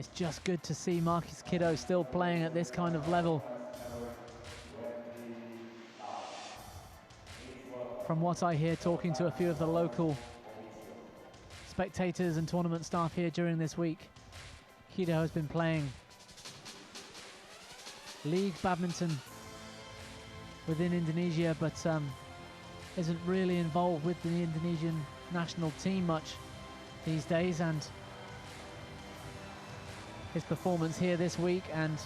It's just good to see Markis Kido still playing at this kind of level. From what I hear, talking to a few of the local spectators and tournament staff here during this week, Kido has been playing league badminton within Indonesia, but isn't really involved with the Indonesian national team much these days, and his performance here this week and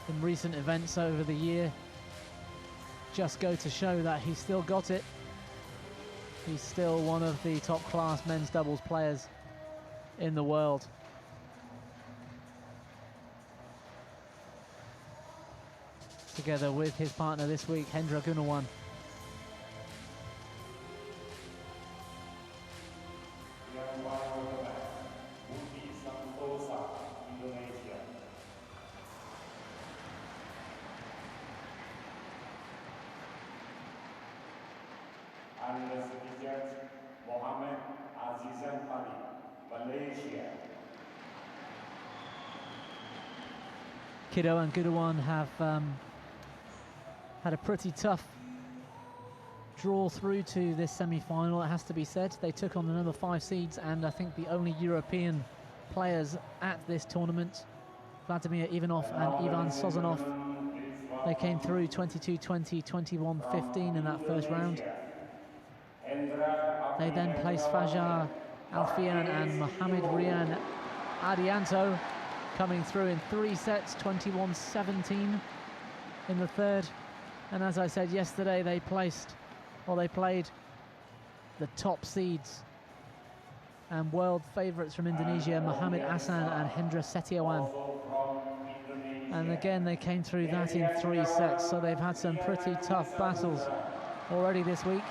in recent events over the year just go to show that he's still got it. He's still one of the top class men's doubles players in the world. Together with his partner this week, Hendra Gunawan. Kido and Gunawan have had a pretty tough draw through to this semi-final, it has to be said. They took on the number 5 seeds and I think the only European players at this tournament, Vladimir Ivanov and Ivan Sozanov. They came through 22-20, 21-15 in that first round. They then placed Fajar Alfian and Mohamed Rian Adianto, coming through in 3 sets, 21-17 in the third. And as I said yesterday, they played the top seeds and world favourites from Indonesia, Mohamed Hassan and Hendra Setiawan. And again, they came through that in 3 sets, so they've had some pretty tough battles already this week.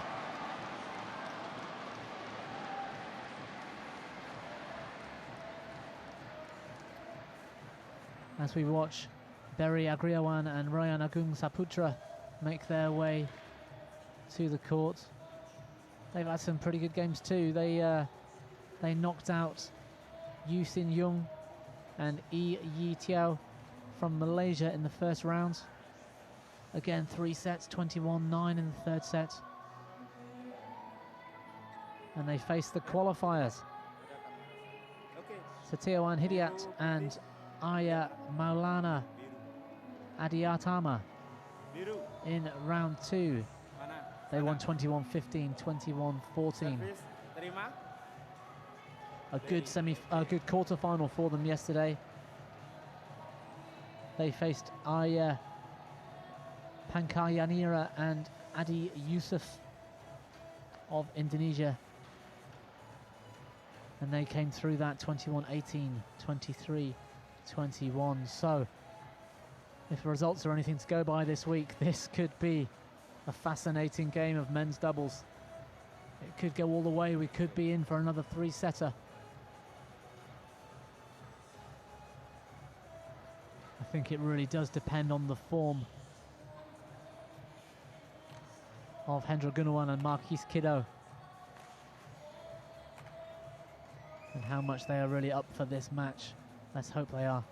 As we watch Berry Angriawan and Ryan Agung Saputra make their way to the court. They've had some pretty good games too. They knocked out Yu Sin Young and Yi Tiao from Malaysia in the first round. Again, 3 sets, 21-9 in the third set. And they face the qualifiers. Setiawan Hidayat and Aya Maulana Adiatama in round 2. They won 21-15, 21-14. A good quarter-final for them yesterday. They faced Aya Pankayanira and Adi Yusuf of Indonesia. And they came through that 21-18, 23-21. So, if the results are anything to go by this week, this could be a fascinating game of men's doubles. It could go all the way. We could be in for another 3-setter. I think it really does depend on the form of Hendra Gunawan and Markis Kido, and how much they are really up for this match. Let's hope they are.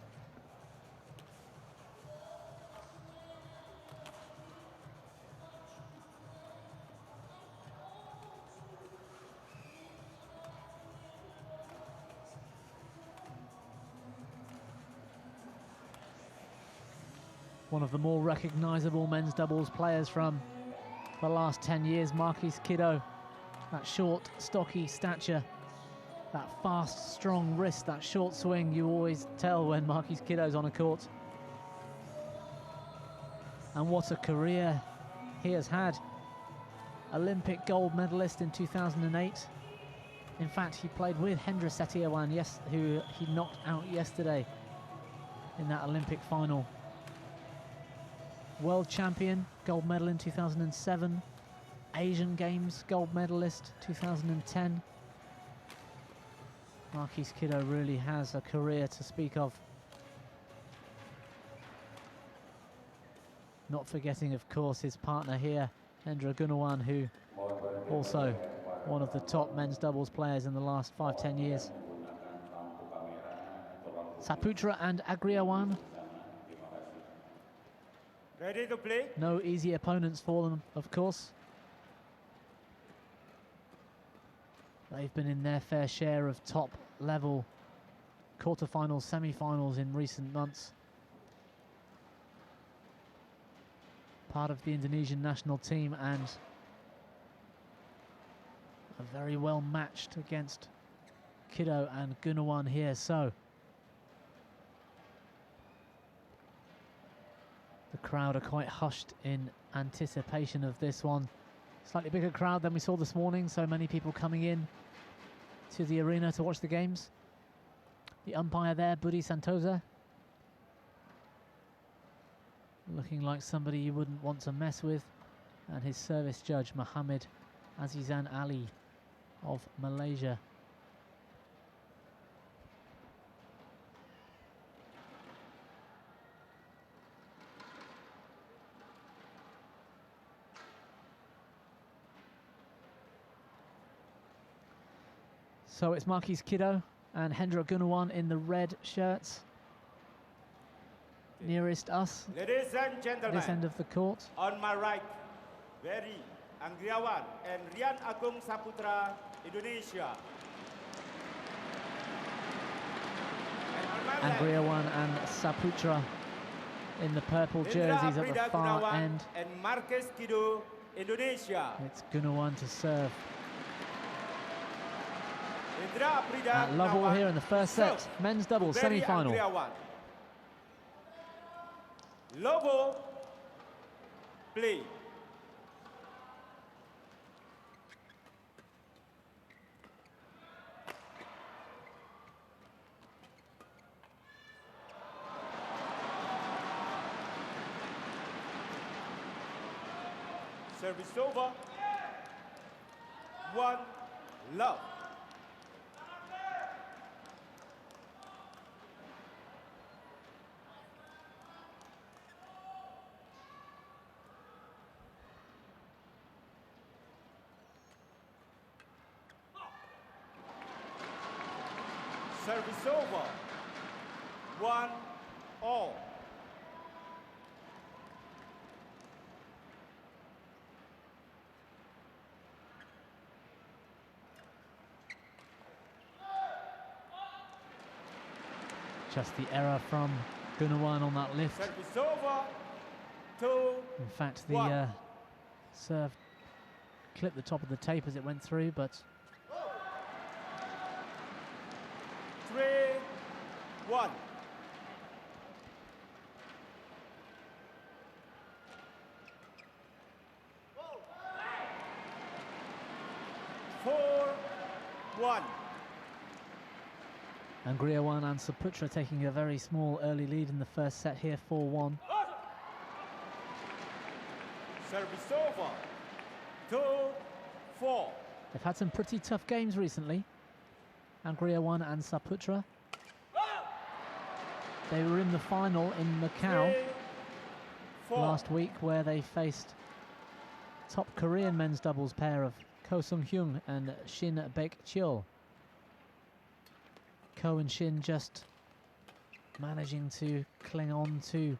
One of the more recognisable men's doubles players from the last 10 years, Markis Kido. That short, stocky stature, that fast, strong wrist, that short swing, you always tell when Markis Kido's on a court. And what a career he has had. Olympic gold medalist in 2008. In fact, he played with Hendra Setiawan, who he knocked out yesterday in that Olympic final. World champion, gold medal in 2007. Asian Games gold medalist 2010. Markis Kido really has a career to speak of. Not forgetting, of course, his partner here, Hendra Gunawan, who also one of the top men's doubles players in the last 5-10 years. Saputra and Angriawan. Ready to play? No easy opponents for them, of course. They've been in their fair share of top-level quarterfinals, semi-finals in recent months. Part of the Indonesian national team and are very well matched against Kido and Gunawan here. So the crowd are quite hushed in anticipation of this one. Slightly bigger crowd than we saw this morning, so many people coming in to the arena to watch the games. The umpire there, Budi Santosa, looking like somebody you wouldn't want to mess with, and his service judge, Muhammad Azizan Ali of Malaysia. So it's Markis Kido and Hendra Gunawan in the red shirts. Nearest us, Ladies and gentlemen, this end of the court. on my right, Very Angriawan and Agung Saputra, Indonesia. And on my left, Angriawan and Saputra in the purple jerseys at the Aprida, far Gunawan end. and Markis, Kido, Indonesia. It's Gunawan to serve. Hendra, Aprida, At love all Gunawan here in the first set, serve. men's doubles Very semi-final. Angriawan. Lobo, play. Service over. 1 love. Service over. 1 all. Just the error from Gunawan on that lift. Service over. 2. In fact, the One. serve clipped the top of the tape as it went through, but 3, 1. Four, 1. Angriawan and Saputra taking a very small early lead in the first set here, 4-1. Service over. 2, 4. They've had some pretty tough games recently, Angriawan and Saputra. They were in the final in Macau 3, 4. last week, where they faced top Korean men's doubles pair of Ko Sung-hyun and Shin Baek-cheol. Ko and Shin just managing to cling on to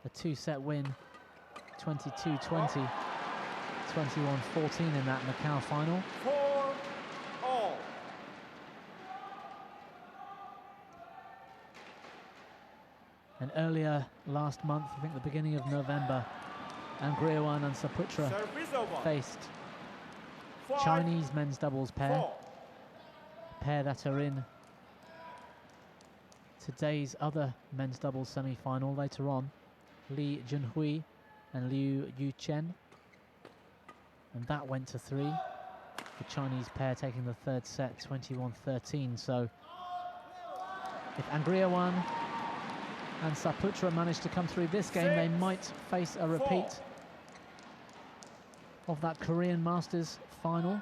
a two-set win, 22-20, 21-14 in that Macau final. 4 all. And earlier last month, I think the beginning of November, Angriawan and Saputra Service over. faced 5, Chinese men's doubles pair, 4. pair that are in today's other men's doubles semi-final later on, Lee Junhui and Liu Yuchen, and that went to 3. The Chinese pair taking the third set, 21-13. So if Angriawan and Saputra manage to come through this game, they might face a repeat of that Korean Masters final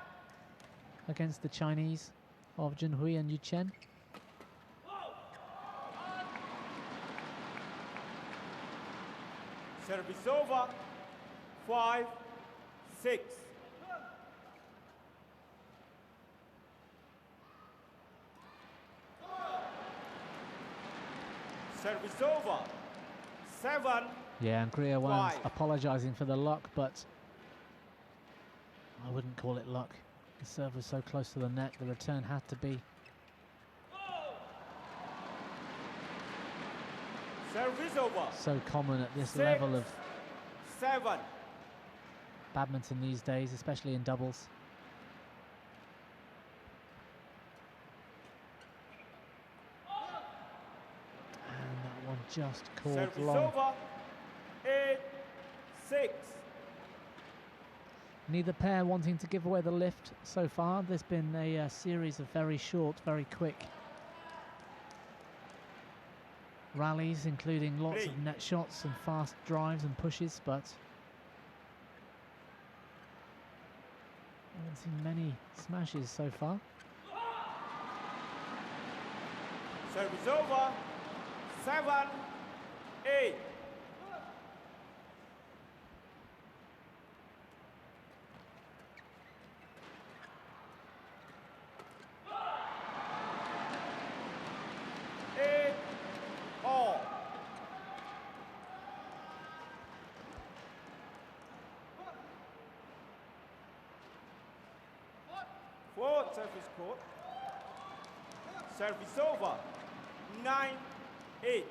against the Chinese of Junhui and Yuchen. Service over. 5, 6. Service over. 7. Yeah, Angriawan's 5. apologising for the luck, but I wouldn't call it luck. The serve was so close to the net, the return had to be. Service over. So common at this 6. level of 7. badminton these days, especially in doubles. And that one just called Service long. over. 8. 6. Neither pair wanting to give away the lift so far. There's been a series of very short, very quick rallies, including lots of net shots and fast drives and pushes, but I haven't seen many smashes so far. Service over. 7. 8. Fourth service court. Service over. 9. 8.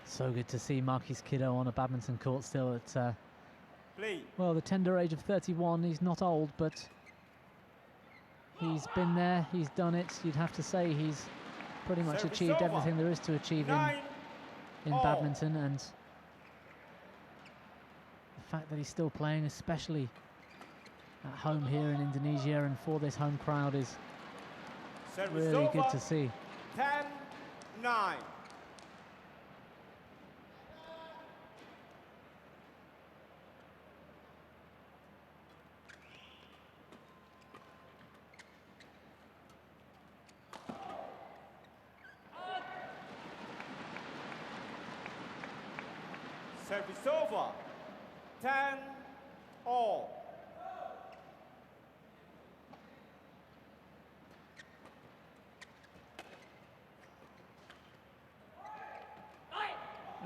So good to see Markis Kido on a badminton court still at, Play. well, the tender age of 31. He's not old, but he's been there, he's done it. You'd have to say he's pretty much Service achieved over. everything there is to achieve 9. in all. badminton, and the fact that he's still playing, especially at home here in Indonesia and for this home crowd, is Service really over. good to see. 10. 9. Service over. 10. All.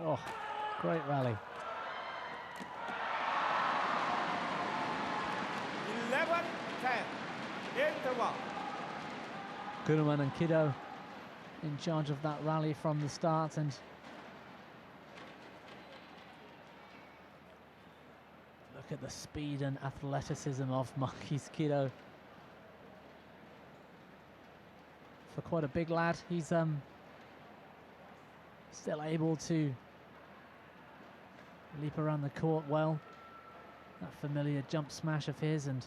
Oh, great rally. 11. 10. Interval. Gunawan and Kido in charge of that rally from the start, and look at the speed and athleticism of Markis Kido. For quite a big lad, he's still able to leap around the court well. That familiar jump smash of his, and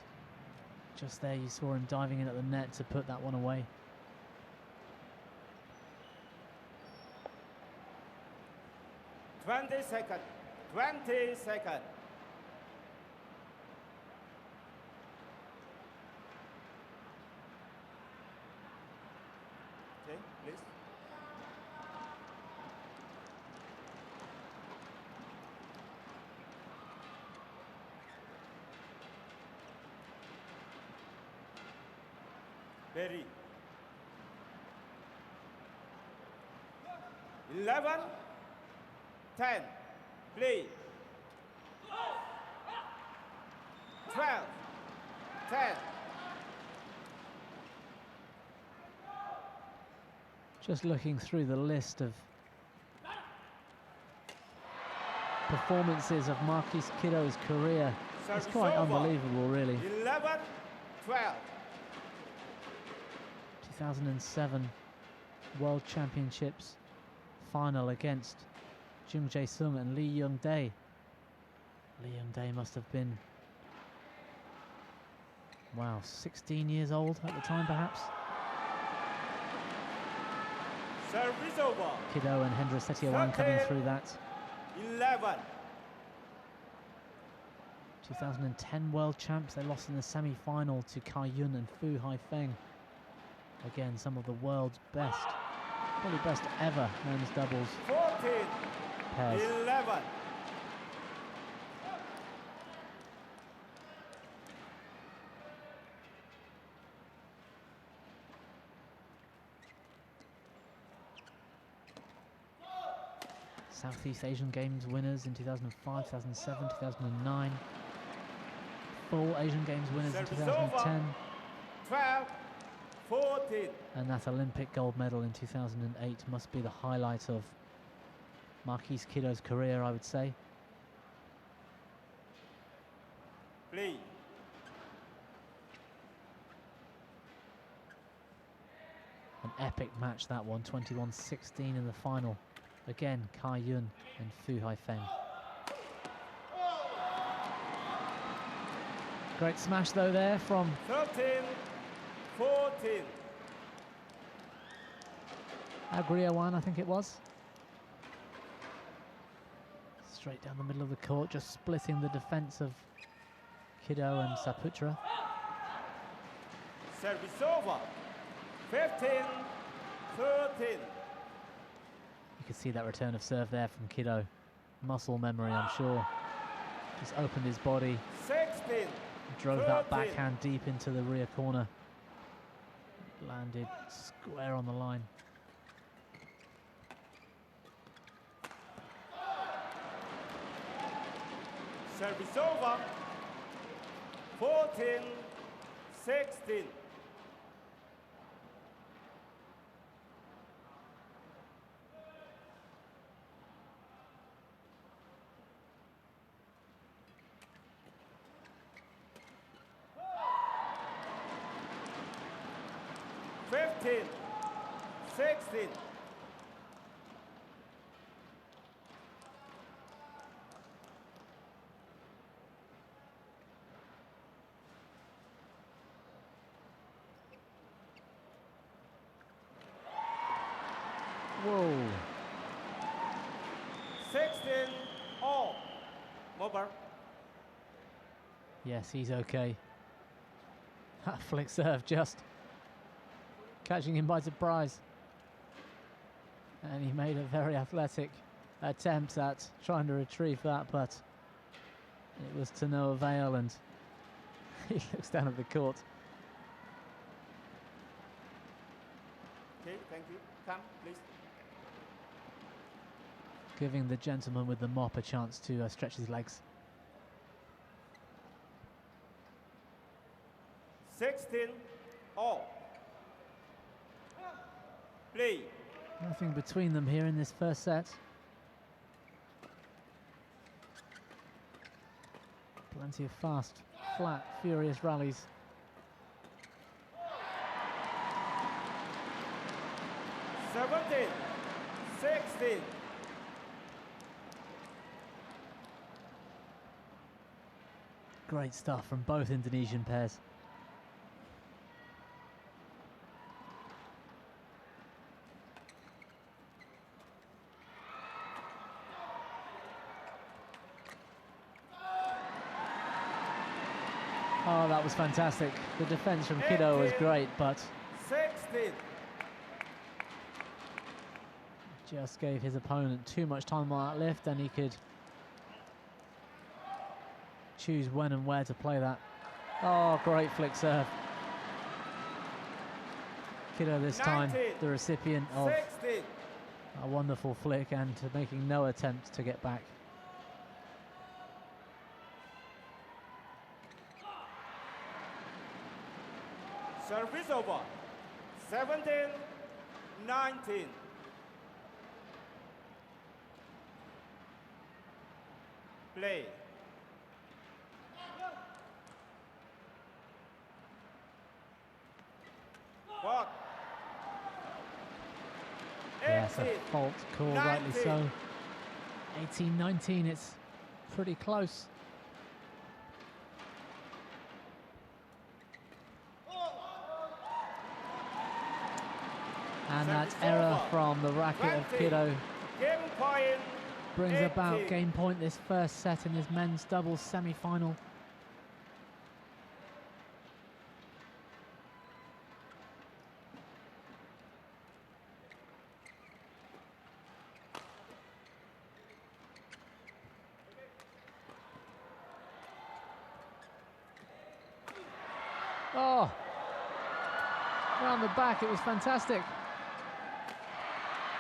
just there you saw him diving in at the net to put that one away. Twenty seconds. 20 seconds. Okay, please. Very. 11. 10. Play. 12. 10. Just looking through the list of performances of Markis Kido's career, it's quite unbelievable, really. 11. 12. 2007 World Championships final against Jung Jae-sung and Lee Young-dae. Lee Young-dae must have been, wow, 16 years old at the time, perhaps. Service over. Kido and Hendra Setiawan coming through that. 11. 2010 World Champs, they lost in the semi-final to Kai Yun and Fu Haifeng. Again, some of the world's best, probably best ever men's doubles. 14. pairs. 11. Southeast Asian Games winners in 2005, 2007, 2009. Full Asian Games winners in 2010. 12, 14. And that Olympic gold medal in 2008 must be the highlight of Markis Kido's career, I would say. Play. An epic match, that one, 21-16 in the final. Again, Kai Yun and Fu Haifeng. Great smash though there from 13, 14. Angriawan, I think it was. Straight down the middle of the court, just splitting the defense of Kido and Saputra. Service over. 15, 13. You could see that return of serve there from Kido. Muscle memory, I'm sure. Just opened his body. 16. Drove that backhand deep into the rear corner. Landed square on the line. Service over. 14, 16. Fifteen, 16. Whoa. 16 all. Mober. Yes, he's okay. That flick serve just catching him by surprise. And he made a very athletic attempt at trying to retrieve that, but it was to no avail, and he looks down at the court. Okay, thank you. Come, please. Giving the gentleman with the mop a chance to stretch his legs. 16 all. Play. Nothing between them here in this first set. Plenty of fast, flat, furious rallies. Seventeen, 16. Great stuff from both Indonesian pairs. Oh, that was fantastic. The defense from Kido was great, but 16. just gave his opponent too much time on that lift, and he could choose when and where to play that. Oh, great flick serve. Kido this time, the recipient of 16. a wonderful flick and making no attempt to get back. Service over. 17, 19. Play. What? Yes, a fault call, rightly so. 18-19, it's pretty close. And that error from the racket of Kido brings about game point this first set in his men's doubles semi-final. Oh, round the back, it was fantastic.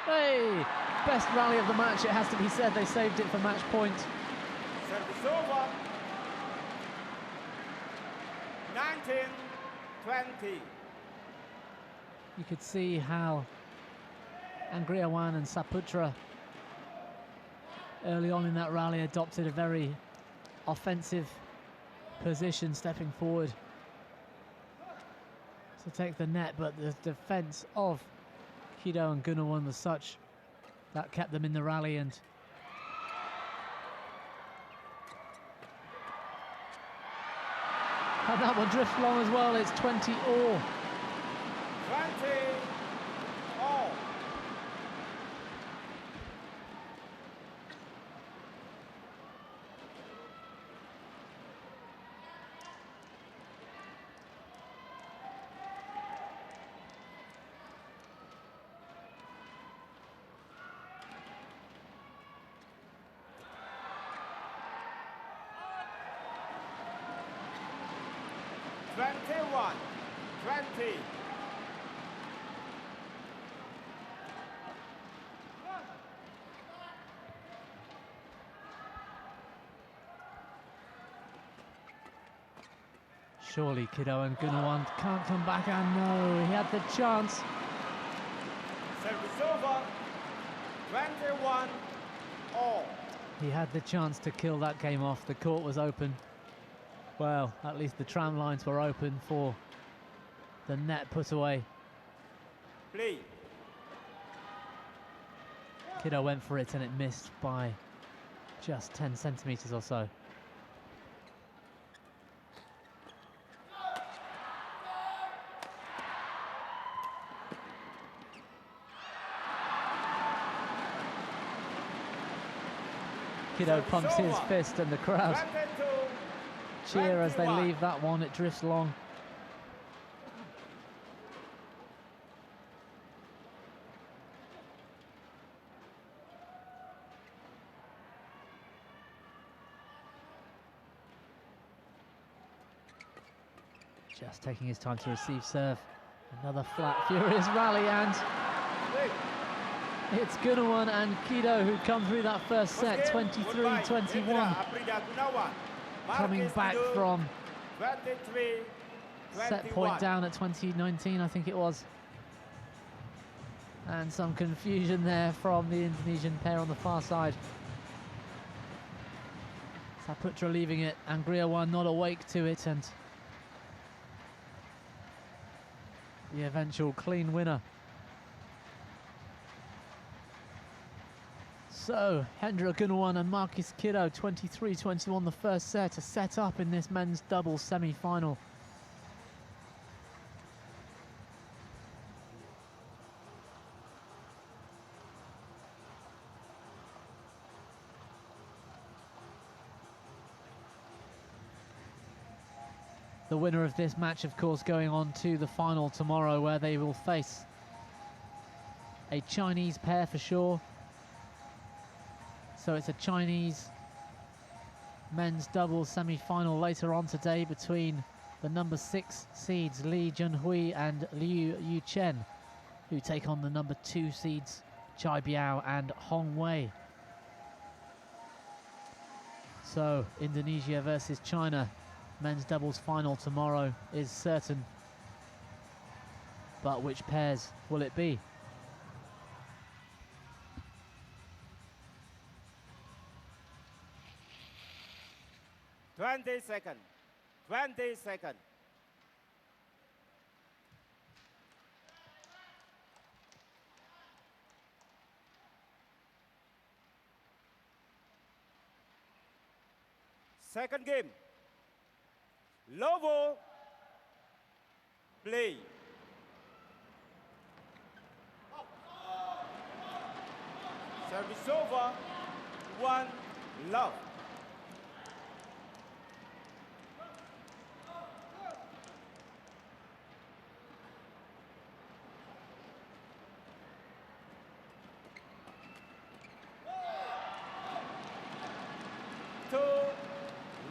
Hey, best rally of the match, it has to be said. They saved it for match point. Service over. 19-20. You could see how Angriawan and Saputra early on in that rally adopted a very offensive position, stepping forward to take the net, but the defense of Kido and Gunawan was such that kept them in the rally. And that one drifts long as well. It's 20 all. 20 all. Twenty-one, 20. Surely Kido and Gunawan can't come back, and no, he had the chance. Service over. 21 all. He had the chance to kill that game off. The court was open. Well, at least the tram lines were open for the net put away. Play. Kido went for it and it missed by just 10 centimeters or so. Kido pumps his fist and the crowd cheer as they leave that one. It drifts long. Just taking his time to receive serve. Another flat, furious rally, and it's Gunawan and Kido who come through that first set, 23-21. Coming back from set point down at 2019, I think it was. And some confusion there from the Indonesian pair on the far side. Saputra leaving it, Angriawan not awake to it, and the eventual clean winner. So, Hendra, Gunawan and Markis Kido, 23-21 the first set, to set up in this men's doubles semi-final. The winner of this match, of course, going on to the final tomorrow, where they will face a Chinese pair for sure. So it's a Chinese men's doubles semi-final later on today between the number 6 seeds Li Junhui and Liu Yuchen, who take on the number 2 seeds Chai Biao and Hong Wei. So Indonesia versus China, men's doubles final tomorrow is certain. But which pairs will it be? Twenty seconds. 20 seconds. Second game. Lovo. Play. Service over. 1 love.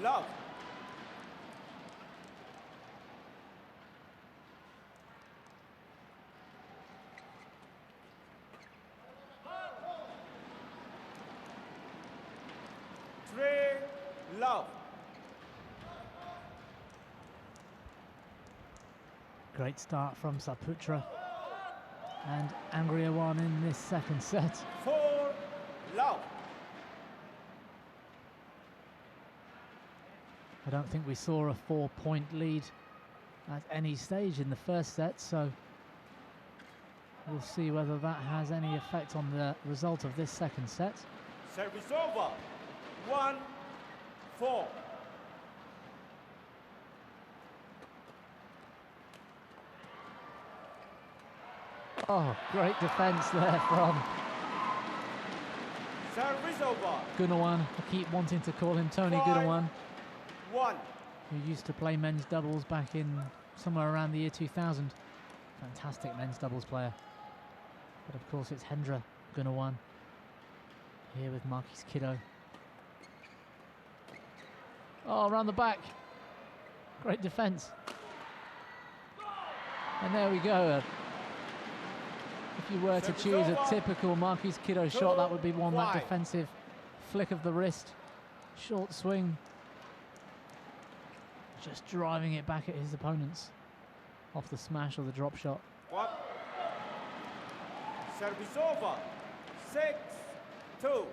Love. love. Great start from Saputra and Angriawan in this second set. 4 love. I don't think we saw a 4-point lead at any stage in the first set, so we'll see whether that has any effect on the result of this second set. Service over. 1-4. Oh, great defense there from Service over. Gunawan. I keep wanting to call him Tony Gunawan, 1. who used to play men's doubles back in somewhere around the year 2000. Fantastic men's doubles player. But of course it's Hendra Gunawan here with Markis Kido. Oh, around the back. Great defense. And there we go. If you were to choose a typical Markis Kido shot, that would be one, that defensive flick of the wrist, short swing, just driving it back at his opponents off the smash or the drop shot. What? Service over. 6-2.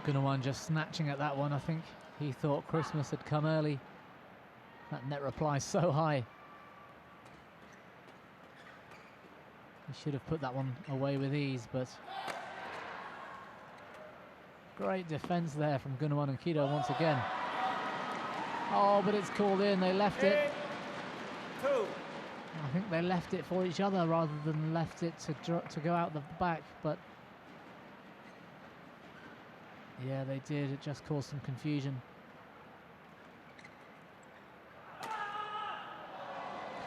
Gunawan just snatching at that one. I think he thought Christmas had come early. That net reply so high. He should have put that one away with ease, but great defense there from Gunawan and Kido once again. Oh, but it's called in. They left it. 8-2. I think they left it for each other rather than left it to go out the back, but yeah, they did. It just caused some confusion.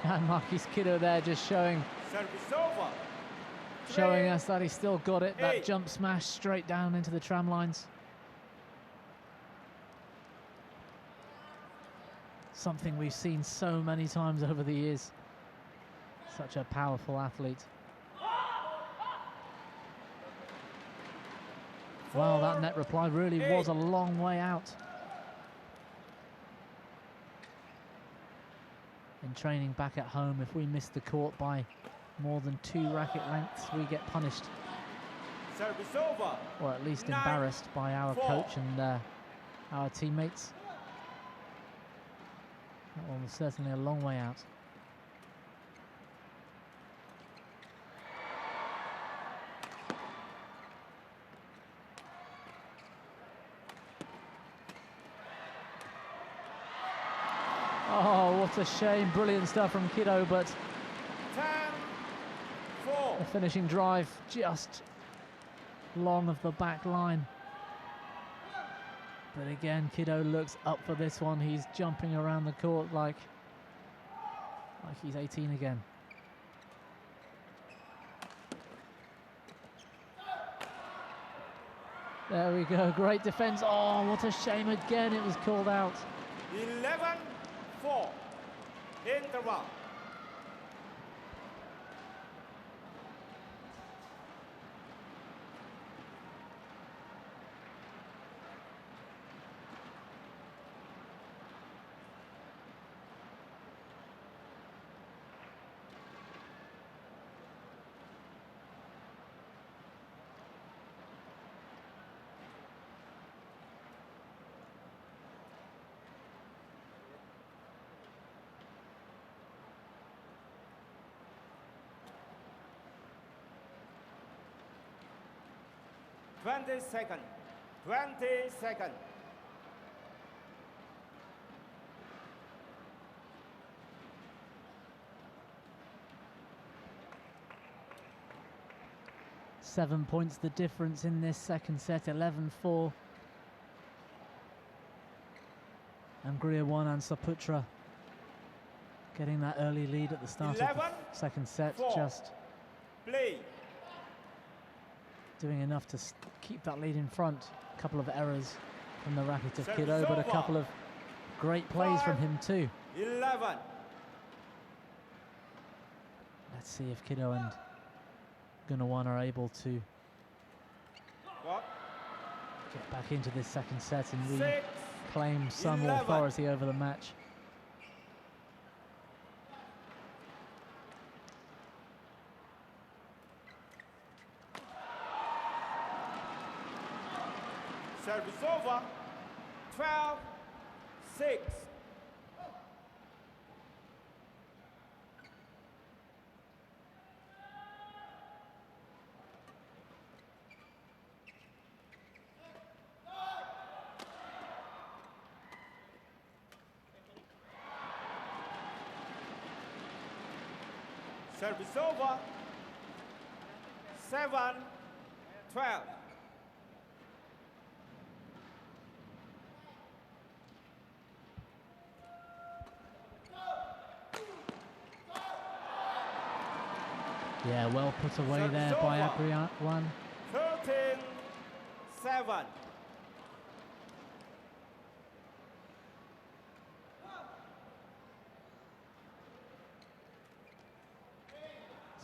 And Markis Kido there just showing us that he still got it. That jump smash straight down into the tram lines. Something we've seen so many times over the years. Such a powerful athlete. Wow, that net reply really was a long way out. In training back at home, if we miss the court by more than 2 racket lengths, we get punished. Service over. Or at least embarrassed by our coach and our teammates. That one was certainly a long way out. Oh, what a shame. Brilliant stuff from Kido, but 10-4. the finishing drive just long of the back line. But again, Kido looks up for this one. He's jumping around the court like he's 18 again. There we go, great defense. Oh, what a shame again, it was called out. 11-4. Interval. Twenty second. 20 seconds. Seven points the difference in this second set, 11-4. Angriawan and Saputra getting that early lead at the start of the second set. Just play. Doing enough to keep that lead in front. A couple of errors from the racket of Kido, but a couple of great plays from him too. 11. Let's see if Kido and Gunawan are able to What? get back into this second set and 6. reclaim some 11. authority over the match. Service over. 12. 6. Service over. 7. 12. Yeah, well put away Service there by over. Angriawan. 13. 7.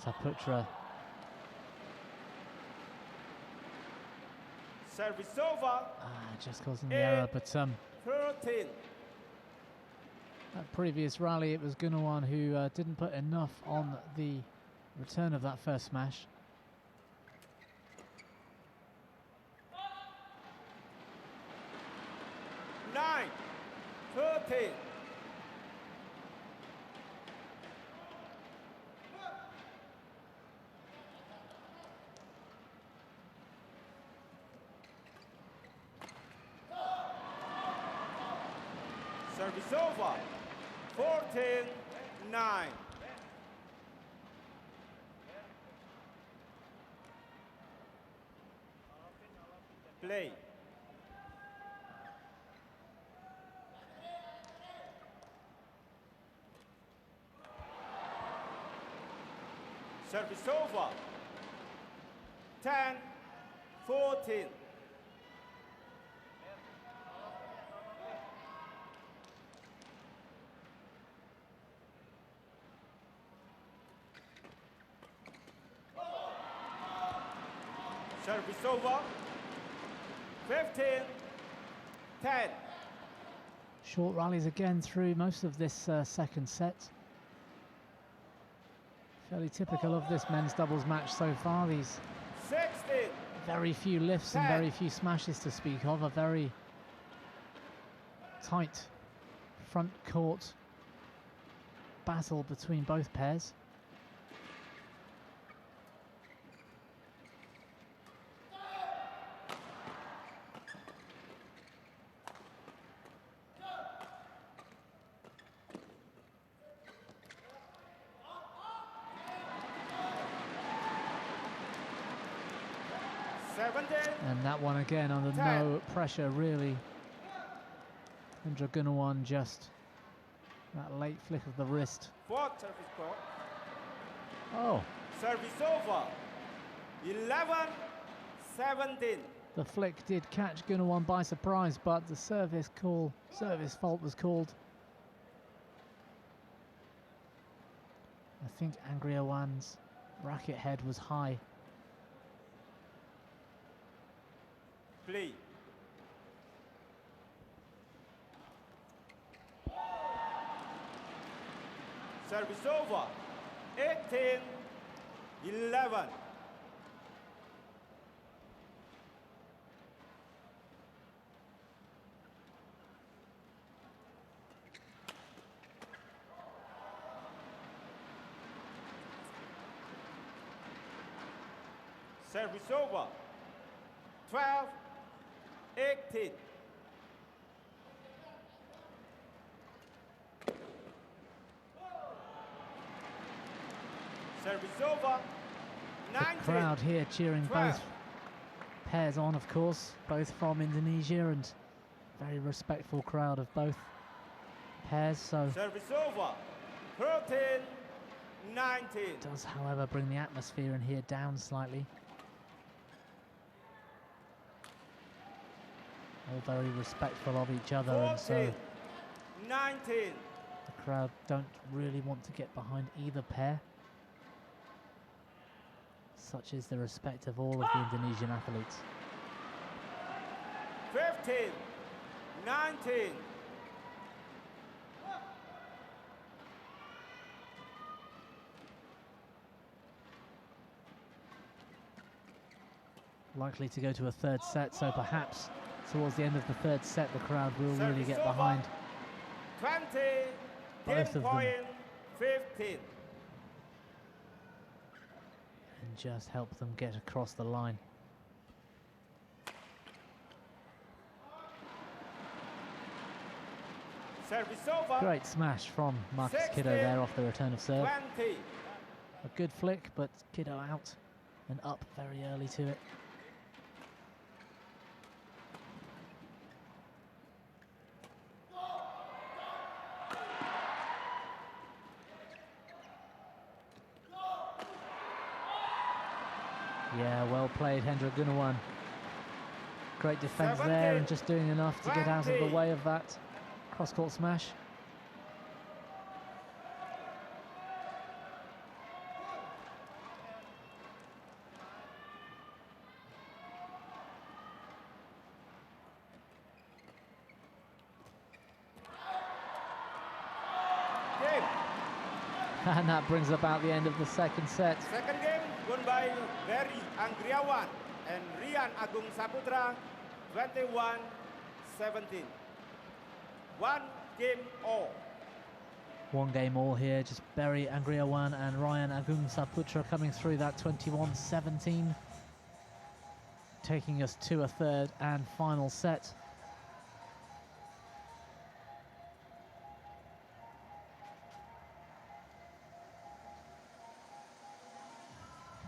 Saputra Service over. just causing the error, but 13. that previous rally, it was Gunawan who didn't put enough on the return of that first smash. Nine. 13. Service over. 14. 9. Play. Service over. 10. 14. Service over. 15. 10. Short rallies again through most of this second set. Fairly typical of this men's doubles match so far. These 16. very few lifts and very few smashes to speak of. A very tight front court battle between both pairs. And that one again under 10. no pressure, really. Hendra Gunawan just that late flick of the wrist. Fourth service court. Oh, Service over. 11. 17. the flick did catch Gunawan by surprise, but the service fault was called. I think Angriawan's racket head was high. Play. Service over. 18. 11. Service over. 12. 18. Service over. 19. The crowd here cheering 12. both pairs on, of course, both from Indonesia, and very respectful crowd of both pairs. So Service over. 13. 19. does, however, bring the atmosphere in here down slightly. All very respectful of each other, and so 19. The crowd don't really want to get behind either pair. Such is the respect of all of the Indonesian athletes. 15, 19. Likely to go to a third set, so perhaps towards the end of the third set the crowd will really get behind 20, both of them 15. and just help them get across the line. Service over. Great smash from Markis 16, Kido there off the return of serve. 20. A good flick, but Kido out and up very early to it. Yeah, well played, Hendra Gunawan. Great defence there and just doing enough to get out of the way of that cross-court smash. Game. And that brings about the end of the second set. Second game won by Angriawan and Agung Saputra, 21-17. One game all. One game all here, just Angriawan and Agung Saputra coming through that 21-17. Taking us to a third and final set.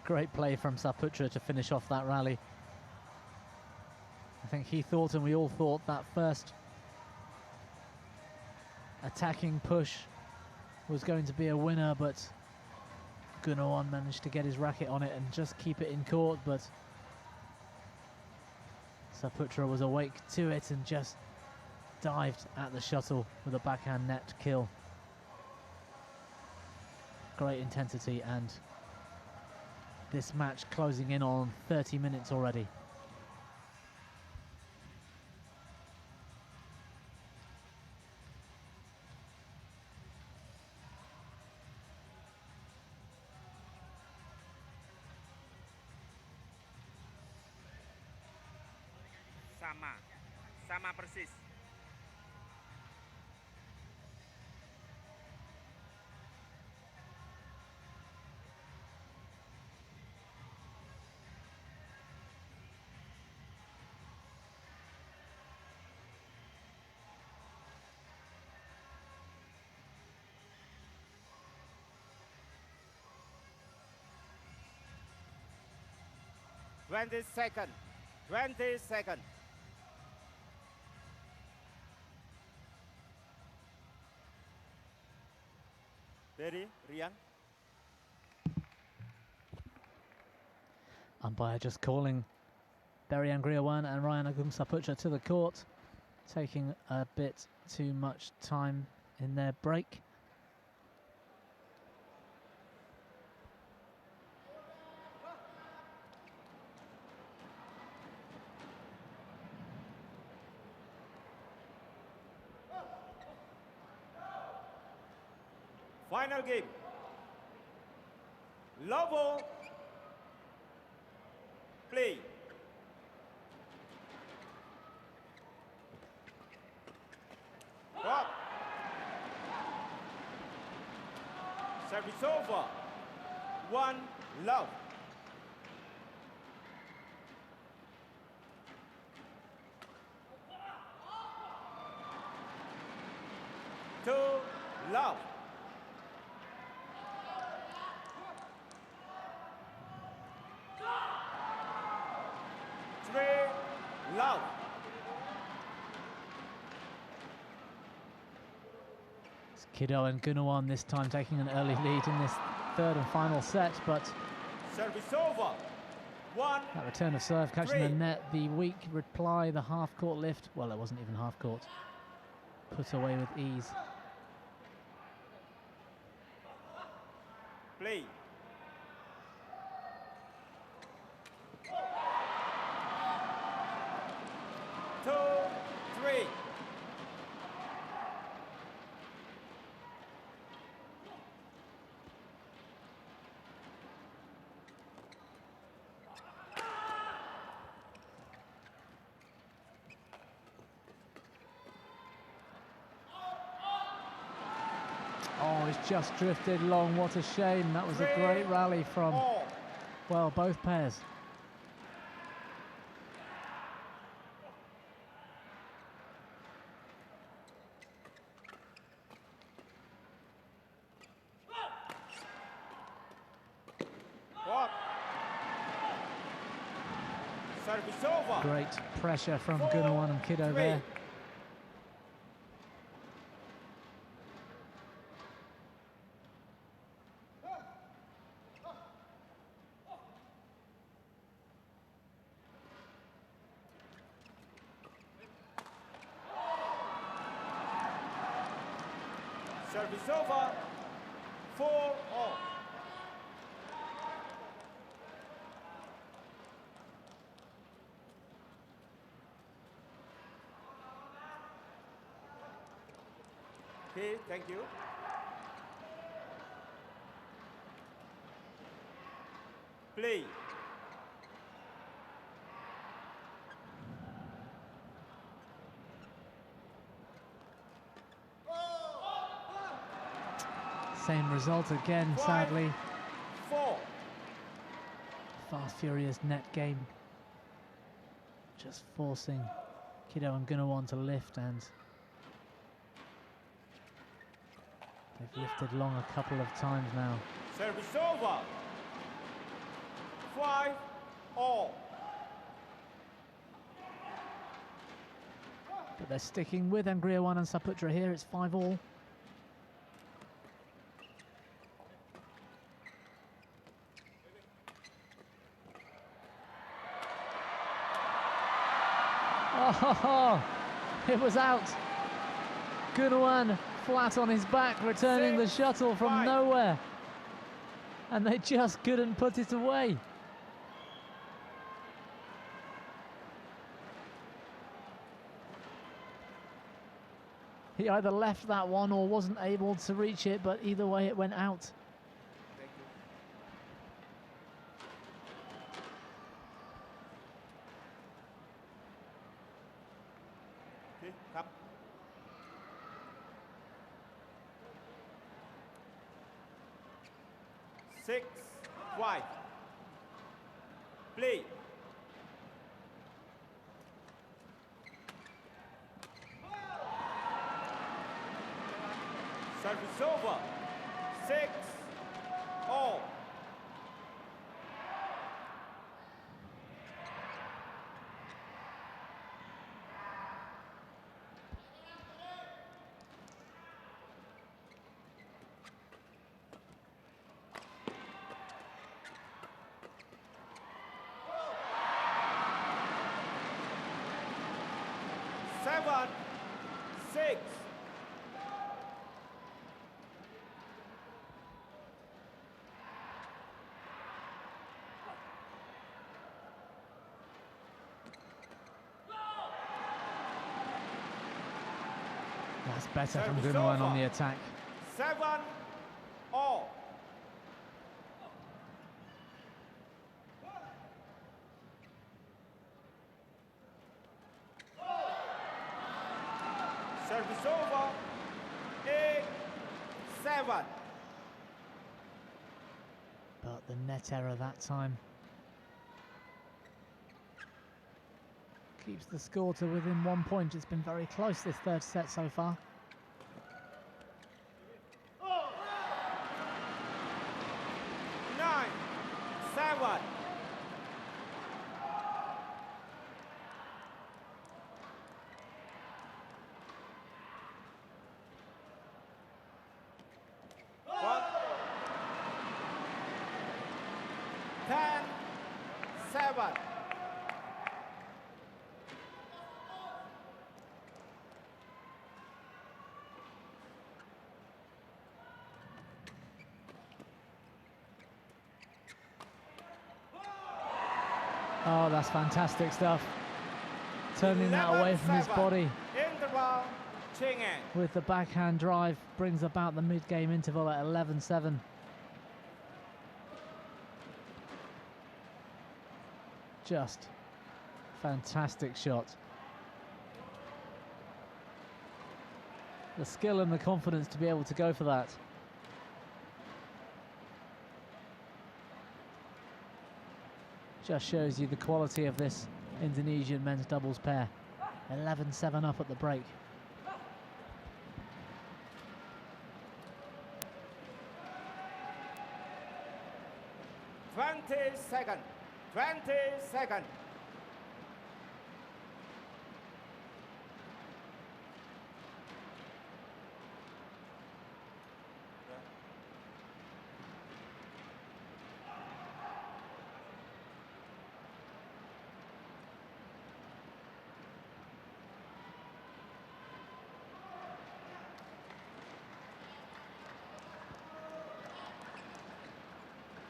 Great play from Saputra to finish off that rally. I think he thought, and we all thought, that first attacking push was going to be a winner, but Gunawan managed to get his racket on it and just keep it in court, but Saputra was awake to it and just dived at the shuttle with a backhand net kill. Great intensity, and this match closing in on 30 minutes already. Sama persis. Twenty second. Rian. Umpire just calling Angriawan and Agung Saputra to the court, taking a bit too much time in their break. Final game. Lobo. Play. Stop. Service over. 1 love. Two love. 3 love. It's Kido and Gunawan this time taking an early lead in this third and final set, but Service over. 1. that return of serve catching 3. the net, the weak reply, the half-court lift, well, it wasn't even half-court, put away with ease. Play. Two, three. Oh, it's just drifted long. What a shame. That was a great rally from, well, both pairs. Service over. Great pressure from Gunawan and Kido there. Service over. 4-all. Okay, thank you. Play. Same result again, sadly. 4. Fast, furious net game. Just forcing Kido and Gunawan to lift, and they've lifted long a couple of times now. Service over. 5-all. But they're sticking with Angriawan and Saputra here. It's 5-all. Oh, it was out. Gunawan flat on his back, returning the shuttle from nowhere. And they just couldn't put it away. He either left that one or wasn't able to reach it, but either way it went out. Cup. 6-5. Play. Service over. 6-all. Seven, 6. That's better from Gunawan on the attack. 7-all. Service over. 8-7. But the net error that time keeps the score to within 1 point. It's been very close this third set so far. Nine, 7. What? 10-7. Oh, that's fantastic stuff. Turning that away from his body with the backhand drive brings about the mid-game interval at 11-7. Just fantastic shot. The skill and the confidence to be able to go for that. Just shows you the quality of this Indonesian men's doubles pair. 11-7 up at the break. Second. 20 seconds.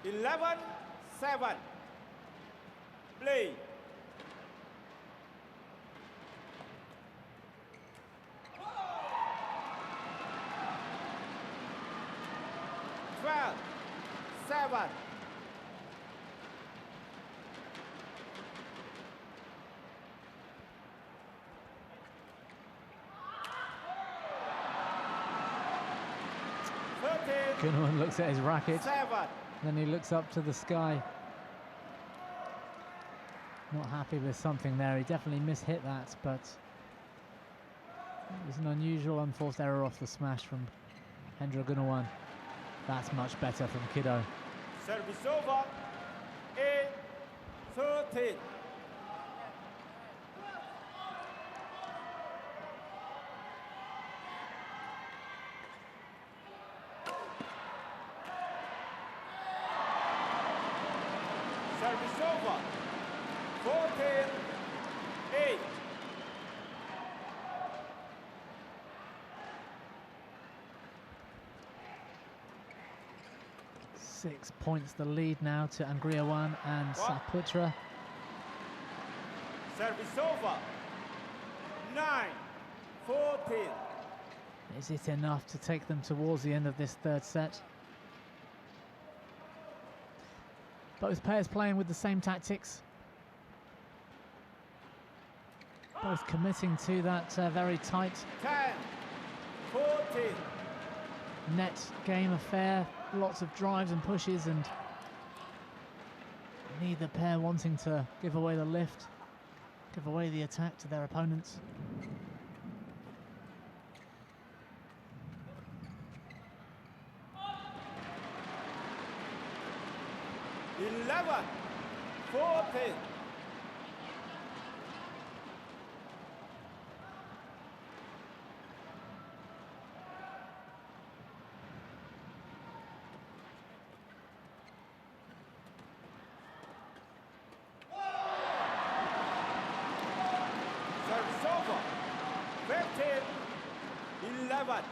Eleven, 7. Play. Twelve, 7. Gunawan looks at his racket, 7. then he looks up to the sky. Not happy with something there. He definitely mishit that, but it was an unusual unforced error off the smash from Hendra Gunawan. That's much better from Kido. Service over. 8-13. Service over. 14-8. 6 points the lead now to Angriawan and Saputra. Service over. 9-14. Is it enough to take them towards the end of this third set? Both pairs playing with the same tactics. Both committing to that very tight 10-14. net game affair. Lots of drives and pushes, and neither pair wanting to give away the lift, give away the attack to their opponents. Eleven, 14. Service over. 15-11.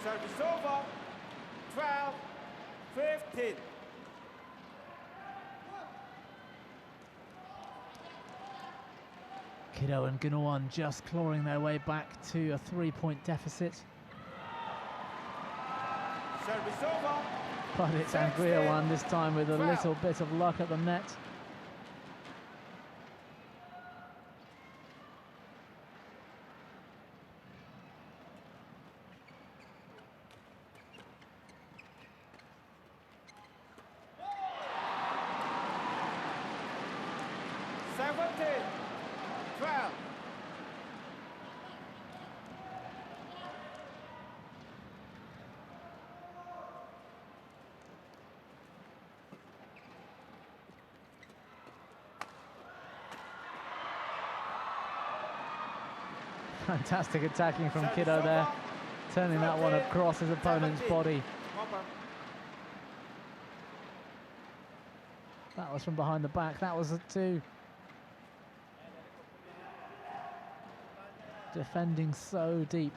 Service over. 12-15. Kido and Gunawan just clawing their way back to a 3-point deficit. Service over. But it's Angriawan this time with a little bit of luck at the net. Fantastic attacking from Kido there turning that one across his opponent's body. That was from behind the back. That was a 2. Defending so deep.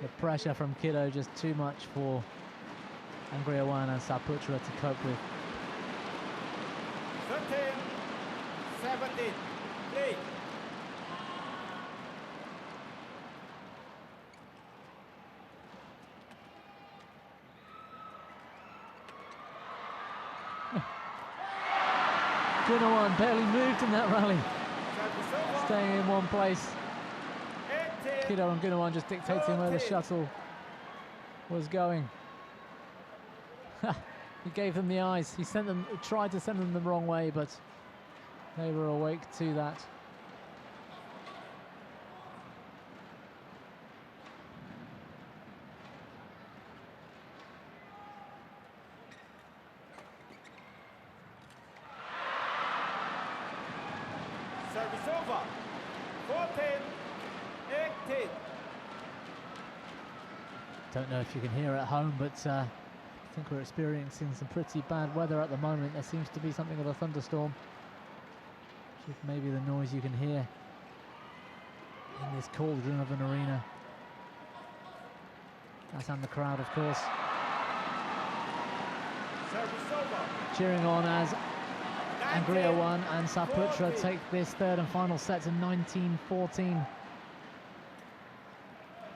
The pressure from Kido just too much for Angriawan and Saputra to cope with. 13, 17, play. Gunawan barely moved in that rally, staying in one place. Kido and Gunawan just dictating where the shuttle was going. He gave them the eyes. He tried to send them the wrong way, but they were awake to that. Service over. 14, 18. Don't know if you can hear at home, but I think we're experiencing some pretty bad weather at the moment. There seems to be something of a thunderstorm, which is maybe the noise you can hear in this cauldron of an arena. That's and the crowd, of course, Service over. cheering on as Angriawan and Saputra 14. take this third and final set to 19-14.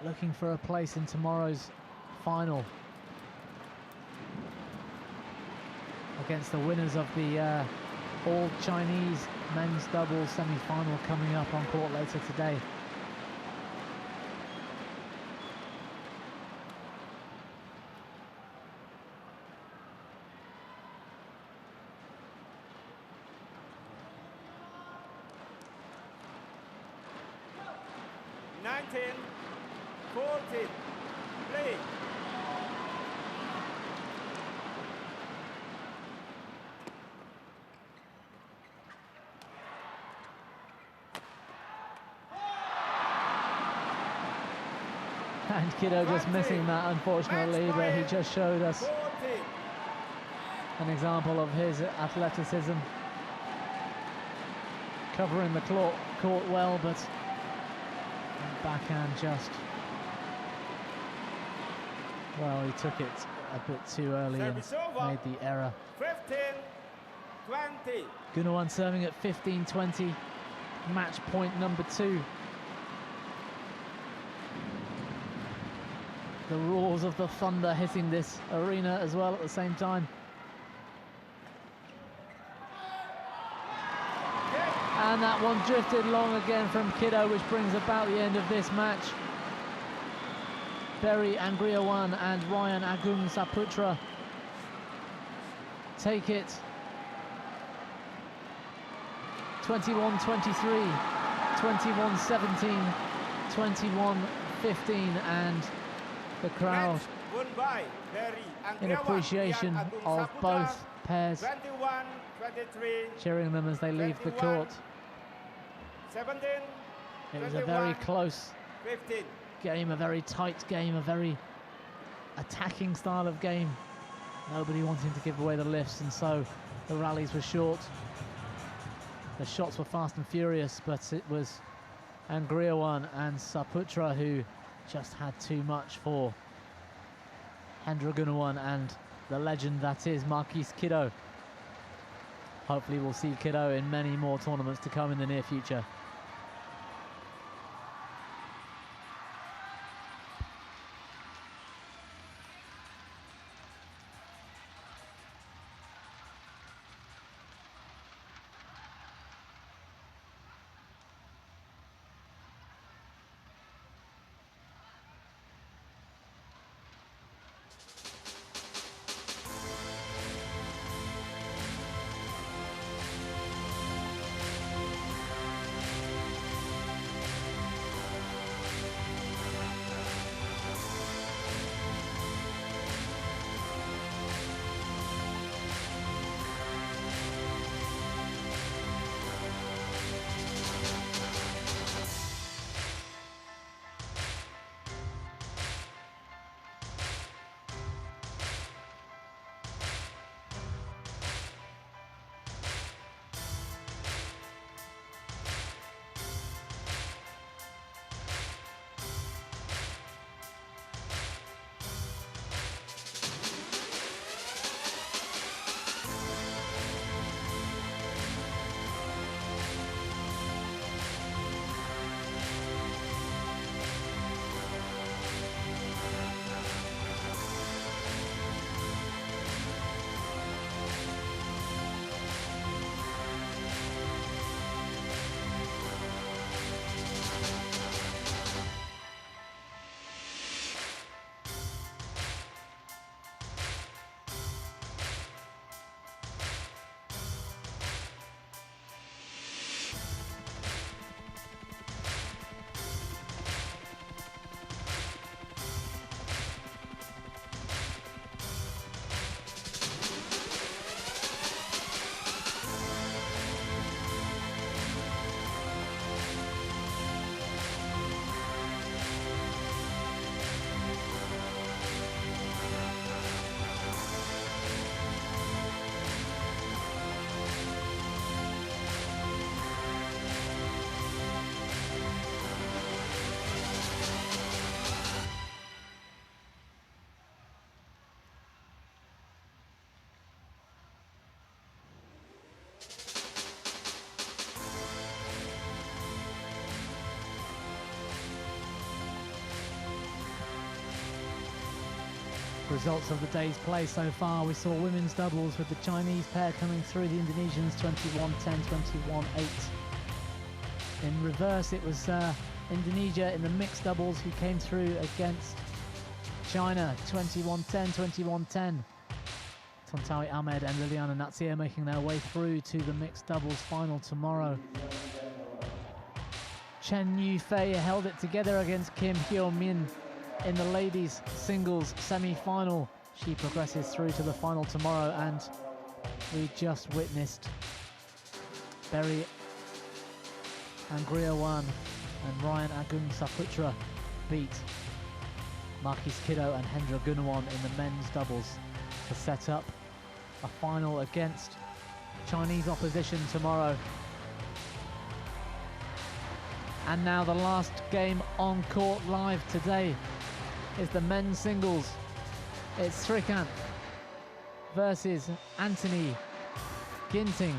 Looking for a place in tomorrow's final against the winners of the all-Chinese men's doubles semi-final coming up on court later today. Play. And Kido just missing that, unfortunately, but he just showed us 14. an example of his athleticism. Covering the court well, but backhand just... Well, he took it a bit too early and made the error. 15-20. Gunawan serving at 15-20. Match point number 2. The roars of the thunder hitting this arena as well at the same time. And that one drifted long again from Kido, which brings about the end of this match. Berry Angriawan and Ryan Agung Saputra take it 21-23, 21-17, 21-15, and the crowd in appreciation of both pairs, 21-23, cheering them as they leave the court. 17, it was a very close 15. game, a very tight game, a very attacking style of game. Nobody wanting to give away the lifts, and so the rallies were short. The shots were fast and furious, but it was Angriawan and Saputra who just had too much for Hendra Gunawan and the legend that is Markis Kido. Hopefully we'll see Kido in many more tournaments to come in the near future. results of the day's play so far. We saw women's doubles with the Chinese pair coming through, the Indonesians 21-10, 21-8. In reverse, it was Indonesia in the mixed doubles who came through against China 21-10, 21-10. Tontawi Ahmed and Liliana Natsir making their way through to the mixed doubles final tomorrow. Chen Yufei held it together against Kim Hyo-min in the ladies singles semi-final. She progresses through to the final tomorrow, and we just witnessed Berry Angriawan and Ryan Agung Saputra beat Markis Kido and Hendra Gunawan in the men's doubles to set up a final against Chinese opposition tomorrow. And now the last game on court live today is the men's singles. It's Srikanth versus Anthony Ginting.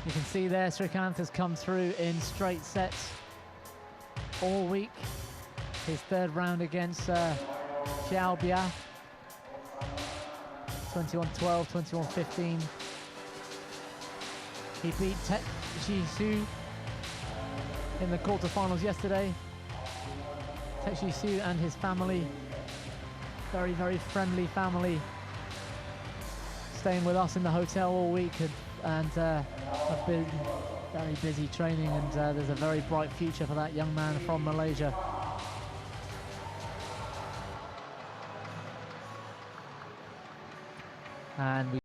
You can see there Srikanth has come through in straight sets all week. His third round against Xiao Bia, 21-12, 21-15. He beat Tech Ji-soo in the quarterfinals yesterday. Tech Ji-soo and his family, very, very friendly family, staying with us in the hotel all week and have been very busy training, and there's a very bright future for that young man from Malaysia. And we